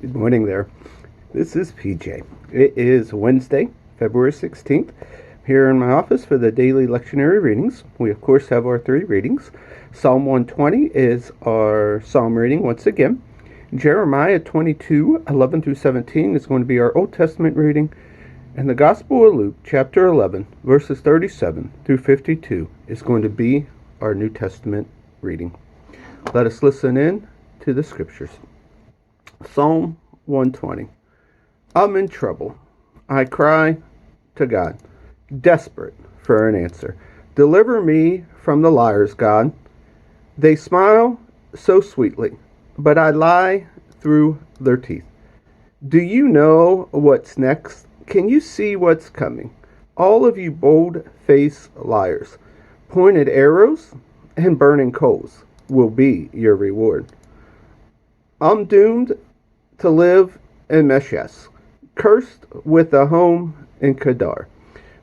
Good morning there. This is PJ. It is Wednesday, February 16th, here in my office for the daily lectionary readings. We, of course, have our three readings. Psalm 120 is our psalm reading once again. Jeremiah 22:11 through 17 is going to be our Old Testament reading. And the Gospel of Luke, chapter 11, verses 37 through 52 is going to be our New Testament reading. Let us listen in to the scriptures. Psalm 120. I'm in trouble. I cry to God, desperate for an answer. Deliver me from the liars, God. They smile so sweetly, but I lie through their teeth. Do you know what's next? Can you see what's coming? All of you bold-faced liars, pointed arrows and burning coals will be your reward. I'm doomed to live in Meshes, cursed with a home in Kedar.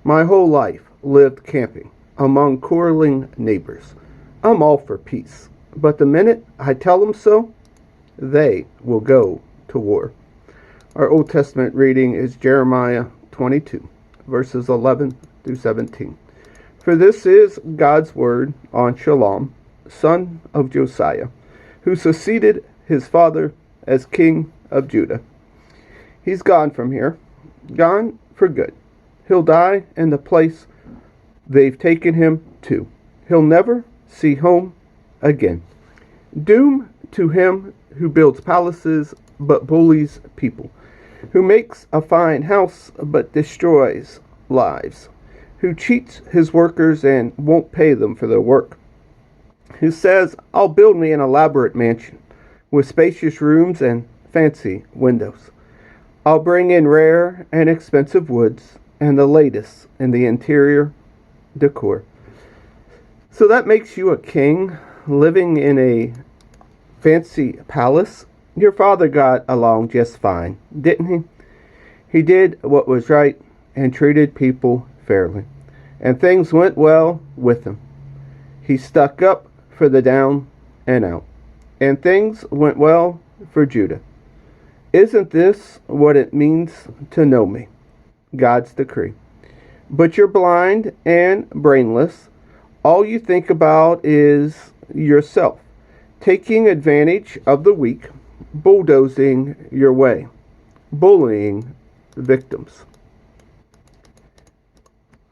My whole life lived camping among quarreling neighbors. I'm all for peace, but the minute I tell them so, they will go to war. Our Old Testament reading is Jeremiah 22, verses 11 through 17. For this is God's word on Shalom, son of Josiah, who succeeded his father as king of Judah. He's gone from here, gone for good. He'll die in the place they've taken him to. He'll never see home again. Doom to him who builds palaces but bullies people, who makes a fine house but destroys lives, who cheats his workers and won't pay them for their work, who says, I'll build me an elaborate mansion with spacious rooms and fancy windows. I'll bring in rare and expensive woods and the latest in the interior decor. So that makes you a king living in a fancy palace. Your father got along just fine, didn't he? He did what was right and treated people fairly, and things went well with him. He stuck up for the down and out, and things went well for Judah. Isn't this what it means to know me? God's decree. But you're blind and brainless. All you think about is yourself, taking advantage of the weak, bulldozing your way, bullying victims.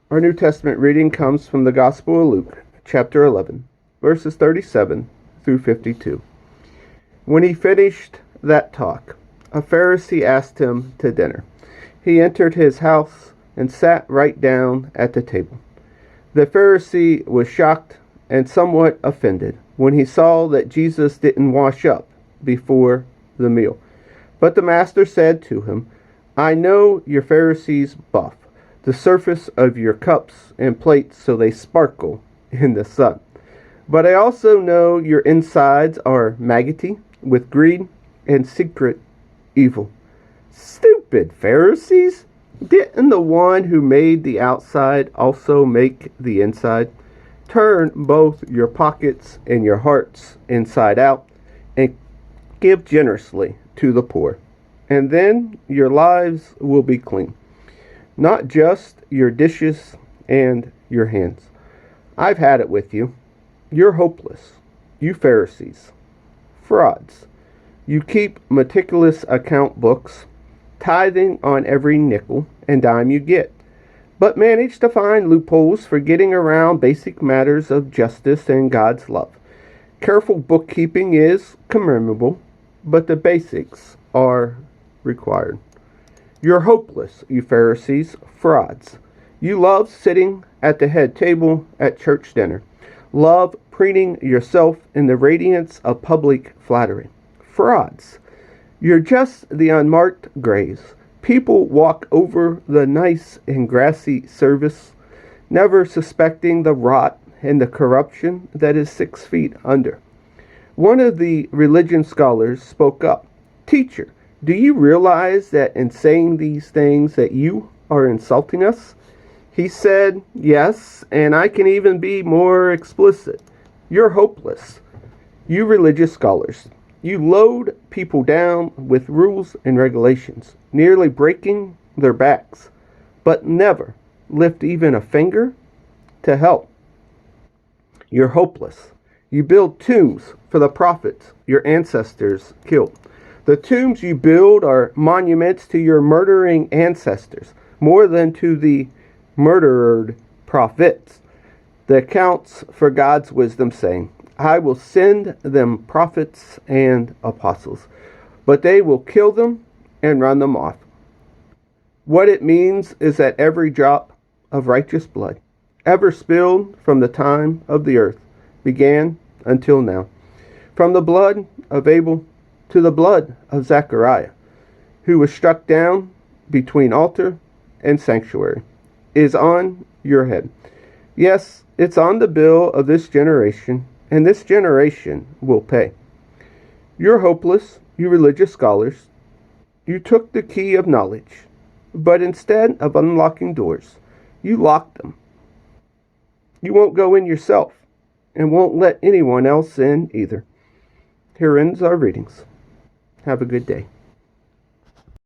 Our New Testament reading comes from the Gospel of Luke, chapter 11, verses 37 through 52. When he finished that talk, a Pharisee asked him to dinner. He entered his house and sat right down at the table. The Pharisee was shocked and somewhat offended when he saw that Jesus didn't wash up before the meal. But the master said to him, I know your Pharisees buff the surface of your cups and plates so they sparkle in the sun. But I also know your insides are maggoty with greed and secret evil. Stupid Pharisees! Didn't the one who made the outside also make the inside? Turn both your pockets and your hearts inside out and give generously to the poor, and then your lives will be clean. Not just your dishes and your hands. I've had it with you. You're hopeless. You Pharisees. Frauds. You keep meticulous account books, tithing on every nickel and dime you get, but manage to find loopholes for getting around basic matters of justice and God's love. Careful bookkeeping is commendable, but the basics are required. You're hopeless, you Pharisees, frauds. You love sitting at the head table at church dinner, love preening yourself in the radiance of public flattery. Frauds. You're just the unmarked graves. People walk over the nice and grassy service, never suspecting the rot and the corruption that is 6 feet under. One of the religion scholars spoke up. Teacher, do you realize that in saying these things that you are insulting us? He said, yes, and I can even be more explicit. You're hopeless. You religious scholars, You load people down with rules and regulations, nearly breaking their backs, but never lift even a finger to help. You're hopeless. You build tombs for the prophets your ancestors killed. The tombs you build are monuments to your murdering ancestors, more than to the murdered prophets. The accounts for God's wisdom saying, I will send them prophets and apostles, but they will kill them and run them off. What it means is that every drop of righteous blood ever spilled from the time of the earth began until now, from the blood of Abel to the blood of Zechariah, who was struck down between altar and sanctuary, is on your head. Yes, it's on the bill of this generation, and this generation will pay. You're hopeless, you religious scholars. You took the key of knowledge, but instead of unlocking doors, you locked them. You won't go in yourself, and won't let anyone else in either. Here ends our readings. Have a good day.